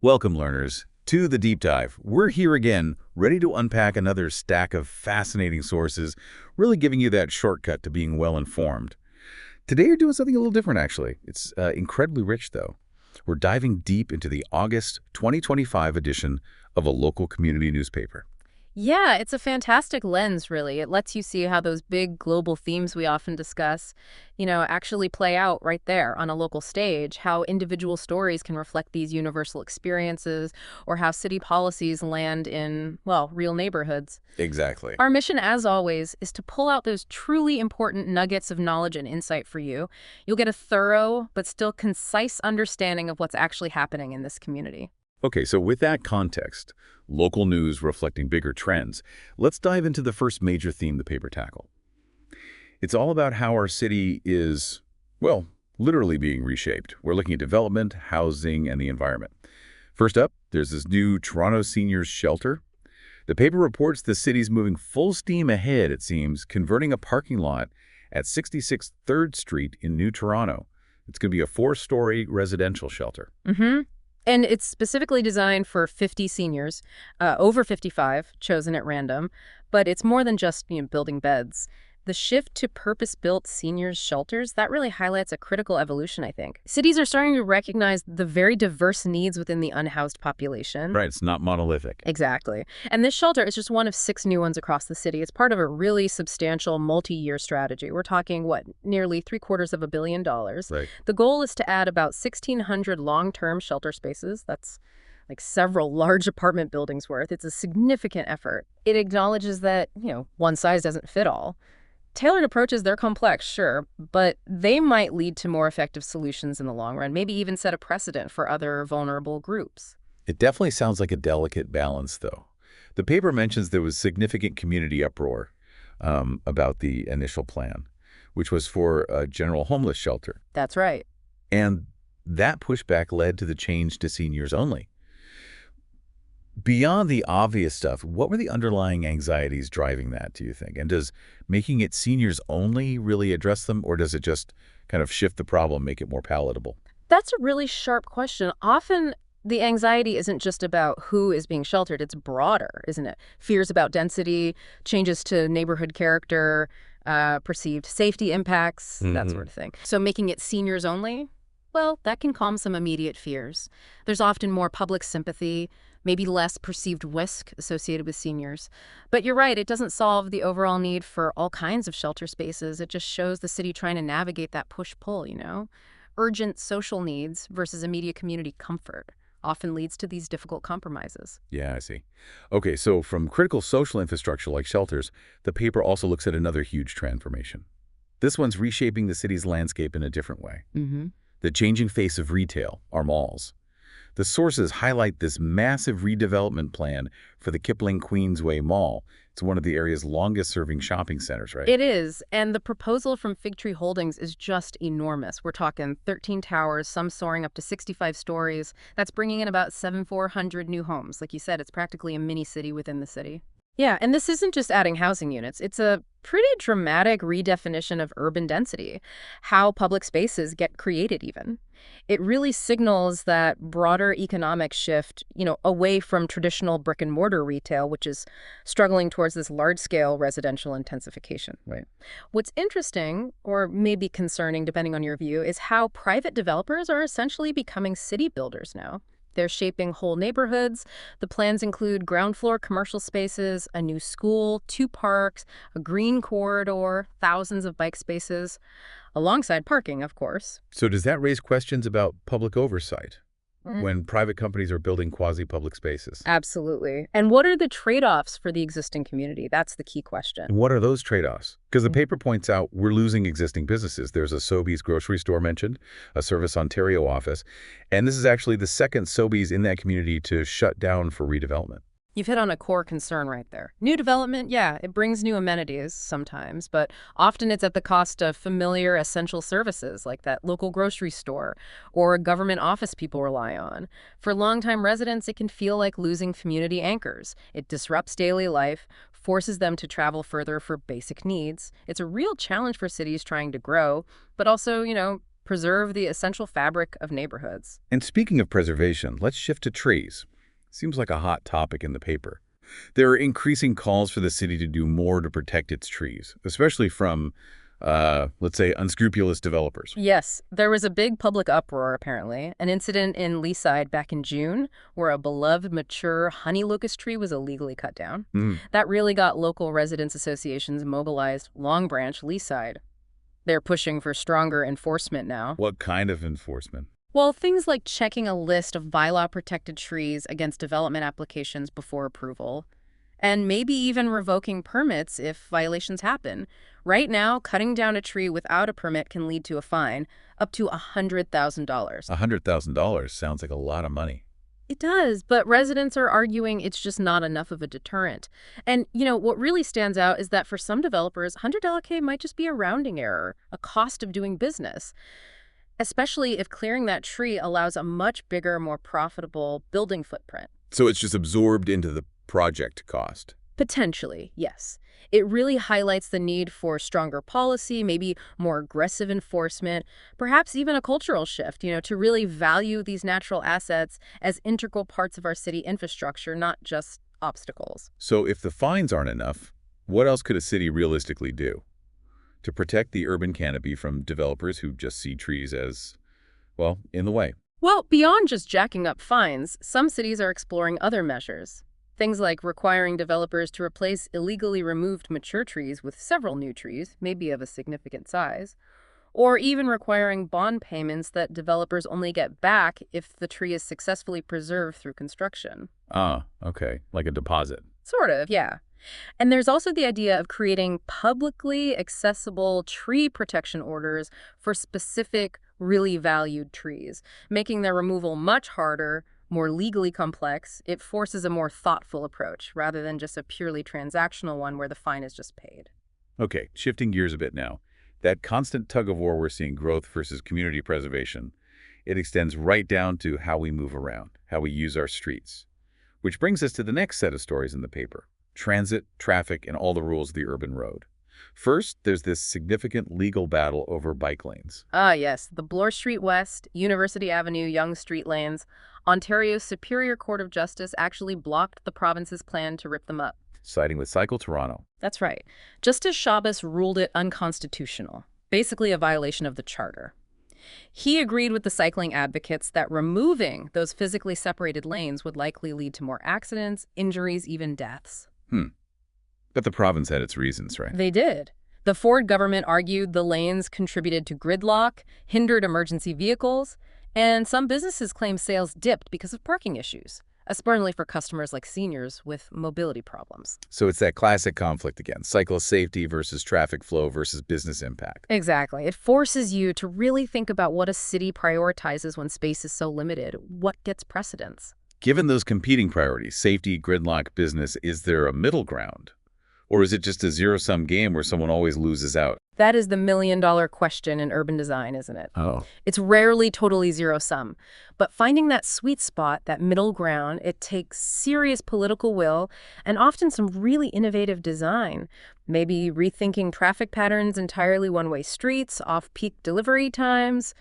Welcome, learners, to the deep dive. We're here again, ready to unpack another stack of fascinating sources, really giving you that shortcut to being well-informed. Today, we're doing something a little different, actually. It's incredibly rich, though. We're diving deep into the August 2025 edition of a local community newspaper. Yeah, it's a fantastic lens, really. It lets you see how those big global themes we often discuss, actually play out right there on a local stage, how individual stories can reflect these universal experiences, or how city policies land in, well, real neighborhoods. Exactly. Our mission, as always, is to pull out those truly important nuggets of knowledge and insight for you. You'll get a thorough, but still concise understanding of what's actually happening in this community. Okay, so with that context, local news reflecting bigger trends, let's dive into the first major theme the paper tackled. It's all about how our city is, well, literally being reshaped. We're looking at development, housing, and the environment. First up, there's this new Toronto seniors shelter. The paper reports the city's moving full steam ahead, it seems, converting a parking lot at 66 3rd Street in New Toronto. It's going to be a 4-story residential shelter. Mm-hmm. And it's specifically designed for 50 seniors, over 55, chosen at random. But it's more than just building beds. The shift to purpose-built seniors shelters, that really highlights a critical evolution, I think. Cities are starting to recognize the very diverse needs within the unhoused population. Right, it's not monolithic. Exactly. And this shelter is just one of 6 new ones across the city. It's part of a really substantial multi-year strategy. We're talking, nearly $750 million. Right. The goal is to add about 1,600 long-term shelter spaces. That's like several large apartment buildings worth. It's a significant effort. It acknowledges that, one size doesn't fit all. Tailored approaches, they're complex, sure, but they might lead to more effective solutions in the long run, maybe even set a precedent for other vulnerable groups. It definitely sounds like a delicate balance, though. The paper mentions there was significant community uproar about the initial plan, which was for a general homeless shelter. That's right. And that pushback led to the change to seniors only. Beyond the obvious stuff, what were the underlying anxieties driving that, do you think? And does making it seniors only really address them, or does it just kind of shift the problem, make it more palatable? That's a really sharp question. Often the anxiety isn't just about who is being sheltered. It's broader, isn't it? Fears about density, changes to neighborhood character, perceived safety impacts, that sort of thing. So making it seniors only, well, that can calm some immediate fears. There's often more public sympathy, maybe less perceived risk associated with seniors. But you're right, it doesn't solve the overall need for all kinds of shelter spaces. It just shows the city trying to navigate that push-pull, Urgent social needs versus immediate community comfort often leads to these difficult compromises. Yeah, I see. Okay, so from critical social infrastructure like shelters, the paper also looks at another huge transformation. This one's reshaping the city's landscape in a different way. The changing face of retail, our malls. The sources highlight this massive redevelopment plan for the Kipling Queensway Mall. It's one of the area's longest-serving shopping centers, right? It is, and the proposal from Fig Tree Holdings is just enormous. We're talking 13 towers, some soaring up to 65 stories. That's bringing in about 7,400 new homes. Like you said, it's practically a mini-city within the city. Yeah, and this isn't just adding housing units. It's a pretty dramatic redefinition of urban density, how public spaces get created even. It really signals that broader economic shift, away from traditional brick and mortar retail, which is struggling towards this large-scale residential intensification. Right. What's interesting, or maybe concerning depending on your view, is how private developers are essentially becoming city builders now. They're shaping whole neighborhoods. The plans include ground floor commercial spaces, a new school, 2 parks, a green corridor, thousands of bike spaces, alongside parking, of course. So does that raise questions about public oversight when private companies are building quasi-public spaces? Absolutely. And what are the trade-offs for the existing community? That's the key question. And what are those trade-offs? Because the paper points out we're losing existing businesses. There's a Sobeys grocery store mentioned, a Service Ontario office, and this is actually the second Sobeys in that community to shut down for redevelopment. You've hit on a core concern right there. New development, yeah, it brings new amenities sometimes, but often it's at the cost of familiar essential services like that local grocery store or a government office people rely on. For longtime residents, it can feel like losing community anchors. It disrupts daily life, forces them to travel further for basic needs. It's a real challenge for cities trying to grow, but also, preserve the essential fabric of neighborhoods. And speaking of preservation, let's shift to trees. Seems like a hot topic in the paper. There are increasing calls for the city to do more to protect its trees, especially from, let's say, unscrupulous developers. Yes, there was a big public uproar, apparently. An incident in Leaside back in June where a beloved mature honey locust tree was illegally cut down. Mm. That really got local residents associations mobilized. Long Branch, Leaside. They're pushing for stronger enforcement now. What kind of enforcement? Well, things like checking a list of bylaw-protected trees against development applications before approval, and maybe even revoking permits if violations happen. Right now, cutting down a tree without a permit can lead to a fine, up to $100,000. $100,000 sounds like a lot of money. It does, but residents are arguing it's just not enough of a deterrent. And, what really stands out is that for some developers, $100K might just be a rounding error, a cost of doing business, especially if clearing that tree allows a much bigger, more profitable building footprint. So it's just absorbed into the project cost. Potentially, yes. It really highlights the need for stronger policy, maybe more aggressive enforcement, perhaps even a cultural shift, to really value these natural assets as integral parts of our city infrastructure, not just obstacles. So if the fines aren't enough, what else could a city realistically do to protect the urban canopy from developers who just see trees as, well, in the way? Well, beyond just jacking up fines, some cities are exploring other measures. Things like requiring developers to replace illegally removed mature trees with several new trees, maybe of a significant size, or even requiring bond payments that developers only get back if the tree is successfully preserved through construction. Ah, okay, like a deposit. Sort of, yeah. And there's also the idea of creating publicly accessible tree protection orders for specific, really valued trees, making their removal much harder, more legally complex. It forces a more thoughtful approach rather than just a purely transactional one where the fine is just paid. Okay, shifting gears a bit now. That constant tug of war we're seeing, growth versus community preservation, it extends right down to how we move around, how we use our streets. Which brings us to the next set of stories in the paper: transit, traffic, and all the rules of the urban road. First, there's this significant legal battle over bike lanes. Ah, yes, the Bloor Street West, University Avenue, Yonge Street lanes. Ontario's Superior Court of Justice actually blocked the province's plan to rip them up. Siding with Cycle Toronto. That's right. Justice Chabas ruled it unconstitutional, basically a violation of the charter. He agreed with the cycling advocates that removing those physically separated lanes would likely lead to more accidents, injuries, even deaths. But the province had its reasons, right? They did. The Ford government argued the lanes contributed to gridlock, hindered emergency vehicles, and some businesses claimed sales dipped because of parking issues, especially for customers like seniors with mobility problems. So it's that classic conflict again: cyclist safety versus traffic flow versus business impact. Exactly. It forces you to really think about what a city prioritizes when space is so limited. What gets precedence? Given those competing priorities, safety, gridlock, business, is there a middle ground? Or is it just a zero-sum game where someone always loses out? That is the million-dollar question in urban design, isn't it? Oh. It's rarely totally zero-sum. But finding that sweet spot, that middle ground, it takes serious political will and often some really innovative design. Maybe rethinking traffic patterns, entirely one-way streets, off-peak delivery times.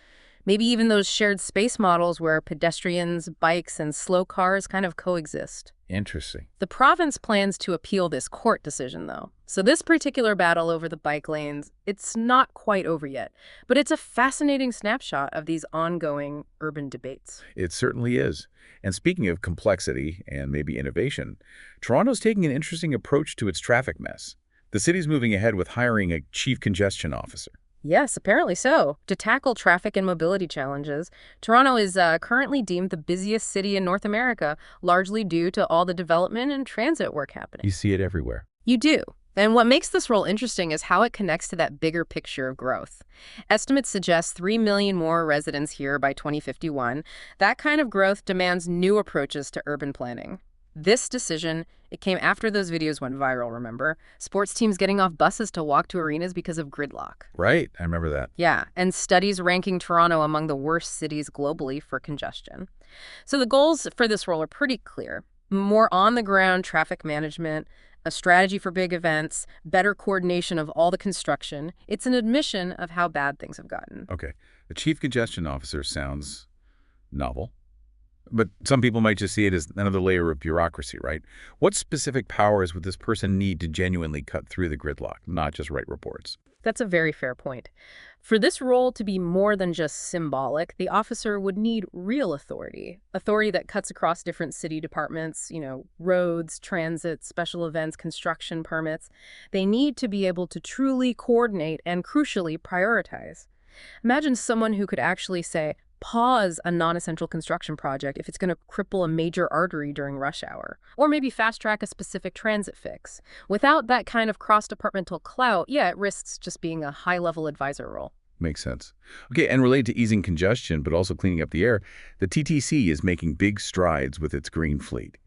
Maybe even those shared space models where pedestrians, bikes, and slow cars kind of coexist. Interesting. The province plans to appeal this court decision, though. So this particular battle over the bike lanes, it's not quite over yet. But it's a fascinating snapshot of these ongoing urban debates. It certainly is. And speaking of complexity and maybe innovation, Toronto's taking an interesting approach to its traffic mess. The city's moving ahead with hiring a chief congestion officer. Yes, apparently so. To tackle traffic and mobility challenges, Toronto is currently deemed the busiest city in North America, largely due to all the development and transit work happening. You see it everywhere. You do. And what makes this role interesting is how it connects to that bigger picture of growth. Estimates suggest 3 million more residents here by 2051. That kind of growth demands new approaches to urban planning. This decision, it came after those videos went viral, remember? Sports teams getting off buses to walk to arenas because of gridlock. Right, I remember that. Yeah, and studies ranking Toronto among the worst cities globally for congestion. So the goals for this role are pretty clear. More on-the-ground traffic management, a strategy for big events, better coordination of all the construction. It's an admission of how bad things have gotten. Okay, A chief congestion officer sounds novel. But some people might just see it as another layer of bureaucracy, right? What specific powers would this person need to genuinely cut through the gridlock, not just write reports? That's a very fair point. For this role to be more than just symbolic, the officer would need real authority. Authority that cuts across different city departments, roads, transit, special events, construction permits. They need to be able to truly coordinate and, crucially, prioritize. Imagine someone who could actually say, pause a non-essential construction project if it's going to cripple a major artery during rush hour, or maybe fast-track a specific transit fix. Without that kind of cross-departmental clout, it risks just being a high-level advisor role. Makes sense. Okay, and related to easing congestion, but also cleaning up the air, the TTC is making big strides with its green fleet.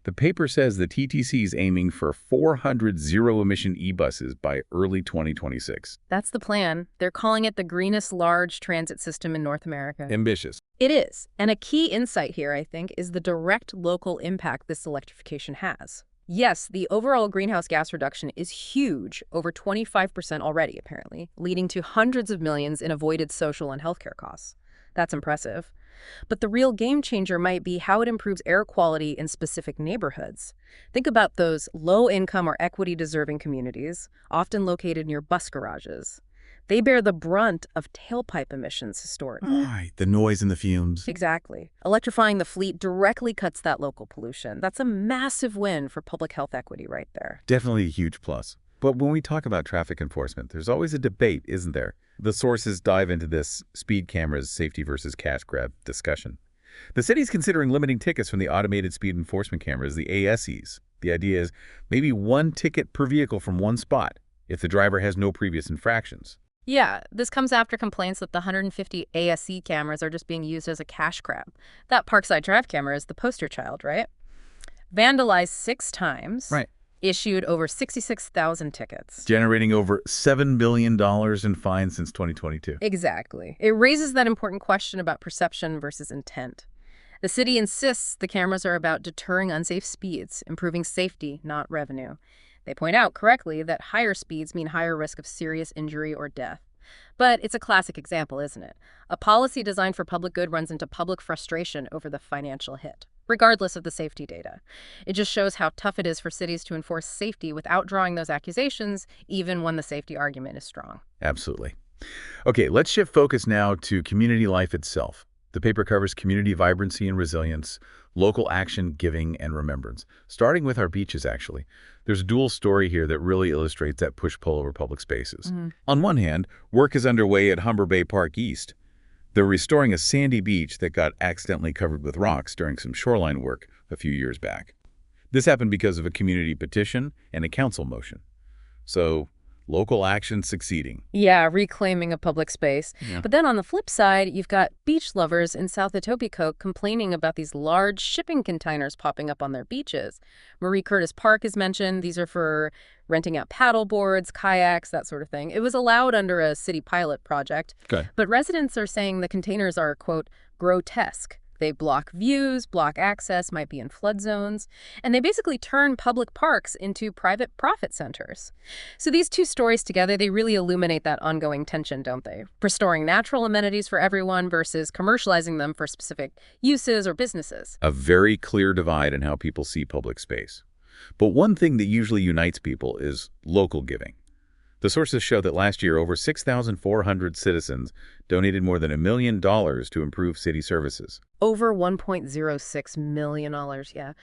The paper says the TTC is aiming for 400 zero-emission e-buses by early 2026. That's the plan. They're calling it the greenest large transit system in North America. Ambitious. It is. And a key insight here, I think, is the direct local impact this electrification has. Yes, the overall greenhouse gas reduction is huge, over 25% already, apparently, leading to hundreds of millions in avoided social and healthcare costs. That's impressive. But the real game changer might be how it improves air quality in specific neighborhoods. Think about those low-income or equity-deserving communities, often located near bus garages. They bear the brunt of tailpipe emissions historically. Right, the noise and the fumes. Exactly. Electrifying the fleet directly cuts that local pollution. That's a massive win for public health equity right there. Definitely a huge plus. But when we talk about traffic enforcement, there's always a debate, isn't there? The sources dive into this speed cameras, safety versus cash grab discussion. The city's considering limiting tickets from the automated speed enforcement cameras, the ASEs. The idea is maybe one ticket per vehicle from one spot if the driver has no previous infractions. Yeah, this comes after complaints that the 150 ASE cameras are just being used as a cash grab. That Parkside Drive camera is the poster child, right? Vandalized 6 times. Right. Issued over 66,000 tickets. Generating over $7 billion in fines since 2022. Exactly. It raises that important question about perception versus intent. The city insists the cameras are about deterring unsafe speeds, improving safety, not revenue. They point out correctly that higher speeds mean higher risk of serious injury or death. But it's a classic example, isn't it? A policy designed for public good runs into public frustration over the financial hit, regardless of the safety data. It just shows how tough it is for cities to enforce safety without drawing those accusations, even when the safety argument is strong. Absolutely. Okay, let's shift focus now to community life itself. The paper covers community vibrancy and resilience, local action, giving, and remembrance. Starting with our beaches, actually. There's a dual story here that really illustrates that push-pull over public spaces. On one hand, work is underway at Humber Bay Park East. They're restoring a sandy beach that got accidentally covered with rocks during some shoreline work a few years back. This happened because of a community petition and a council motion. So, local action succeeding. Yeah, reclaiming a public space. Yeah. But then on the flip side, you've got beach lovers in South Etobicoke complaining about these large shipping containers popping up on their beaches. Marie Curtis Park is mentioned. These are for renting out paddle boards, kayaks, that sort of thing. It was allowed under a city pilot project. Okay. But residents are saying the containers are, quote, grotesque. They block views, block access, might be in flood zones, and they basically turn public parks into private profit centers. So these two stories together, they really illuminate that ongoing tension, don't they? Restoring natural amenities for everyone versus commercializing them for specific uses or businesses. A very clear divide in how people see public space. But one thing that usually unites people is local giving. The sources show that last year, over 6,400 citizens donated more than $1 million to improve city services. Over $1.06 million, yeah.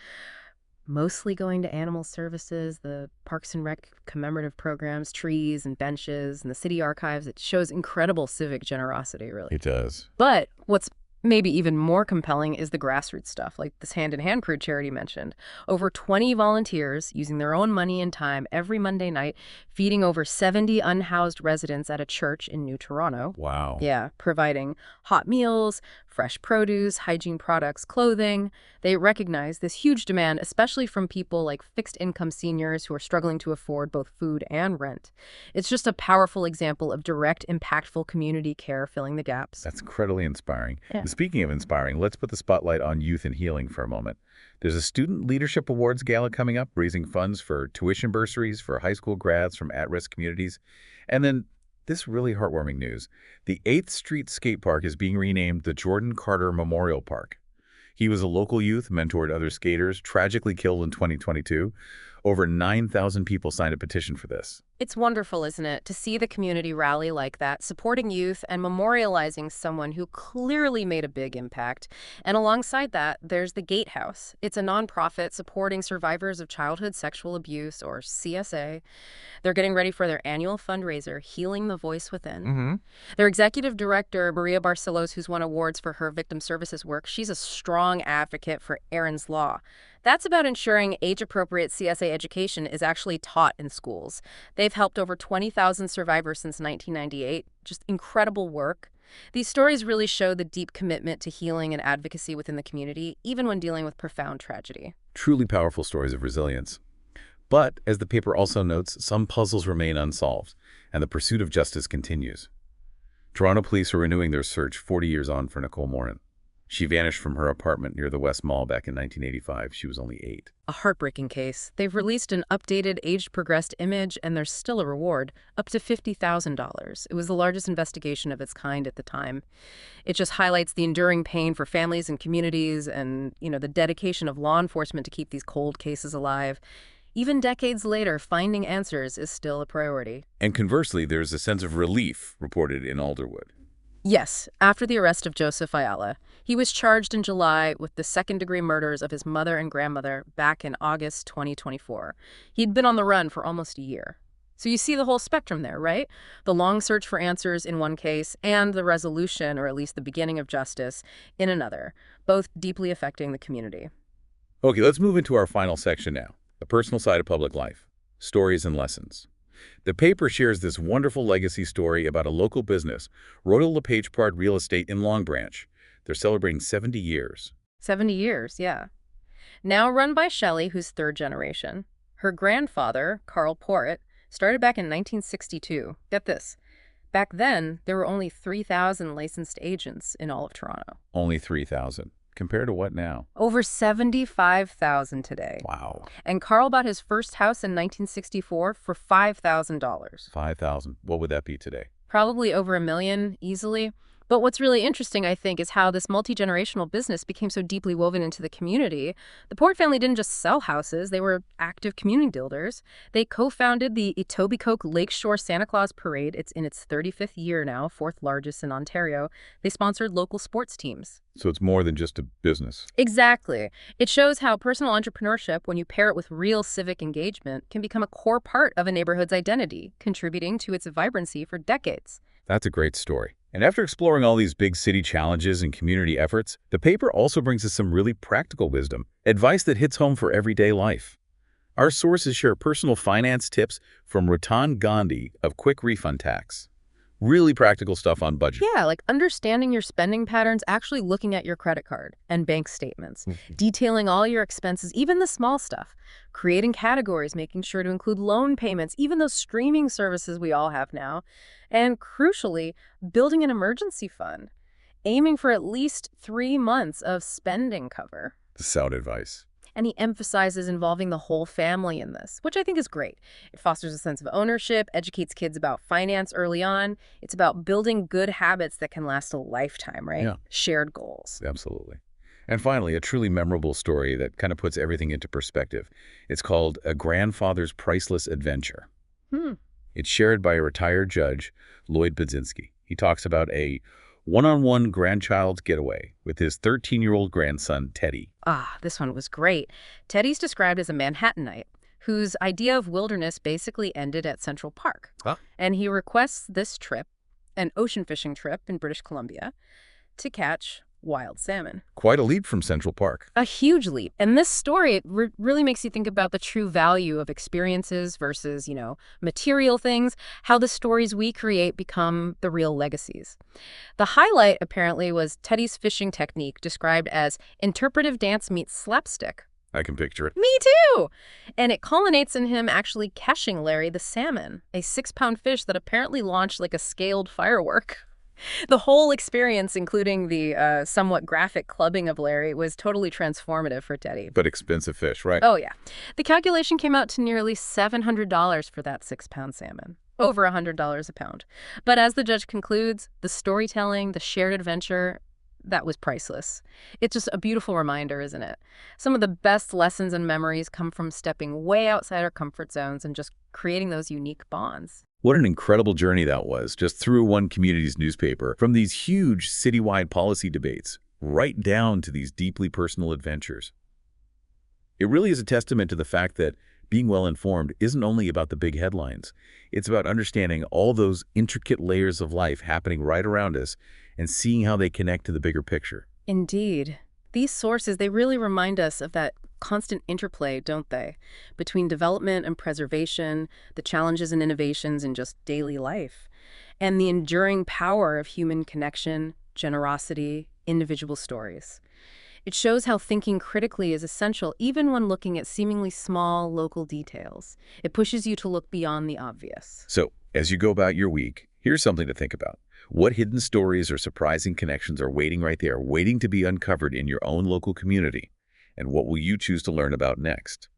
Mostly going to animal services, the Parks and Rec commemorative programs, trees and benches, and the city archives. It shows incredible civic generosity, really. It does. But what's maybe even more compelling is the grassroots stuff, like this hand-in-hand crew charity mentioned. Over 20 volunteers using their own money and time every Monday night, feeding over 70 unhoused residents at a church in New Toronto. Wow. Yeah, providing hot meals, fresh produce, hygiene products, clothing. They recognize this huge demand, especially from people like fixed-income seniors who are struggling to afford both food and rent. It's just a powerful example of direct, impactful community care filling the gaps. That's incredibly inspiring. Yeah. And speaking of inspiring, let's put the spotlight on youth and healing for a moment. There's a Student Leadership Awards Gala coming up, raising funds for tuition bursaries for high school grads from at-risk communities. And then This really heartwarming news. The 8th Street Skate Park is being renamed the Jordan Carter Memorial Park. He was a local youth, mentored other skaters, tragically killed in 2022. Over 9,000 people signed a petition for this. It's wonderful, isn't it, to see the community rally like that, supporting youth and memorializing someone who clearly made a big impact. And alongside that, there's the Gatehouse. It's a nonprofit supporting survivors of childhood sexual abuse, or CSA. They're getting ready for their annual fundraiser, Healing the Voice Within. Their executive director, Maria Barcelos, who's won awards for her victim services work, she's a strong advocate for Aaron's Law. That's about ensuring age-appropriate CSA education is actually taught in schools. They've helped over 20,000 survivors since 1998. Just incredible work. These stories really show the deep commitment to healing and advocacy within the community, even when dealing with profound tragedy. Truly powerful stories of resilience. But, as the paper also notes, some puzzles remain unsolved, and the pursuit of justice continues. Toronto police are renewing their search 40 years on for Nicole Morin. She vanished from her apartment near the West Mall back in 1985. She was only 8. A heartbreaking case. They've released an updated, age-progressed image, and there's still a reward, up to $50,000. It was the largest investigation of its kind at the time. It just highlights the enduring pain for families and communities and, the dedication of law enforcement to keep these cold cases alive. Even decades later, finding answers is still a priority. And conversely, there's a sense of relief reported in Alderwood. Yes, after the arrest of Joseph Ayala, he was charged in July with the second-degree murders of his mother and grandmother back in August 2024. He'd been on the run for almost a year. So you see the whole spectrum there, right? The long search for answers in one case and the resolution, or at least the beginning of justice, in another, both deeply affecting the community. Okay, let's move into our final section now, the personal side of public life, stories and lessons. The paper shares this wonderful legacy story about a local business, Royal LePage Pard Real Estate in Long Branch. They're celebrating 70 years. 70 years, yeah. Now run by Shelley, who's third generation. Her grandfather, Carl Porritt, started back in 1962. Get this. Back then, there were only 3,000 licensed agents in all of Toronto. Only 3,000. Compared to what now? Over 75,000 today. Wow. And Carl bought his first house in 1964 for $5,000. 5,000. What would that be today? Probably over $1 million, easily. But what's really interesting, I think, is how this multi-generational business became so deeply woven into the community. The Port family didn't just sell houses, they were active community builders. They co-founded the Etobicoke Lakeshore Santa Claus Parade. It's in its 35th year now, 4th largest in Ontario. They sponsored local sports teams. So it's more than just a business. Exactly. It shows how personal entrepreneurship, when you pair it with real civic engagement, can become a core part of a neighborhood's identity, contributing to its vibrancy for decades. That's a great story. And after exploring all these big city challenges and community efforts, the paper also brings us some really practical wisdom, advice that hits home for everyday life. Our sources share personal finance tips from Ratan Gandhi of Quick Refund Tax. Really practical stuff on budget. Yeah, like understanding your spending patterns, actually looking at your credit card and bank statements, detailing all your expenses, even the small stuff, creating categories, making sure to include loan payments, even those streaming services we all have now, and crucially, building an emergency fund, aiming for at least 3 months of spending cover. Sound advice. And he emphasizes involving the whole family in this, which I think is great. It fosters a sense of ownership, educates kids about finance early on. It's about building good habits that can last a lifetime, right? Yeah. Shared goals. Absolutely. And finally, a truly memorable story that kind of puts everything into perspective. It's called A Grandfather's Priceless Adventure. It's shared by a retired judge, Lloyd Budzinski. He talks about a one-on-one grandchild's getaway with his 13-year-old grandson, Teddy. This one was great. Teddy's described as a Manhattanite whose idea of wilderness basically ended at Central Park. And he requests this trip, an ocean fishing trip in British Columbia, to catch wild salmon. Quite a leap from Central Park. A huge leap. And this story really makes you think about the true value of experiences versus, material things, how the stories we create become the real legacies. The highlight, apparently, was Teddy's fishing technique, described as interpretive dance meets slapstick. I can picture it. Me too! And it culminates in him actually catching Larry the salmon, a 6-pound fish that apparently launched like a scaled firework. The whole experience, including the somewhat graphic clubbing of Larry, was totally transformative for Teddy. But expensive fish, right? Oh, yeah. The calculation came out to nearly $700 for that 6-pound salmon. Over $100 a pound. But as the judge concludes, the storytelling, the shared adventure, that was priceless. It's just a beautiful reminder, isn't it? Some of the best lessons and memories come from stepping way outside our comfort zones and just creating those unique bonds. What an incredible journey that was, just through one community's newspaper, from these huge citywide policy debates, right down to these deeply personal adventures. It really is a testament to the fact that being well-informed isn't only about the big headlines. It's about understanding all those intricate layers of life happening right around us and seeing how they connect to the bigger picture. Indeed. These sources, they really remind us of that constant interplay, don't they? Between development and preservation, the challenges and innovations in just daily life, and the enduring power of human connection, generosity, individual stories. It shows how thinking critically is essential even when looking at seemingly small local details. It pushes you to look beyond the obvious. So, as you go about your week, here's something to think about. What hidden stories or surprising connections are waiting right there, waiting to be uncovered in your own local community? And what will you choose to learn about next?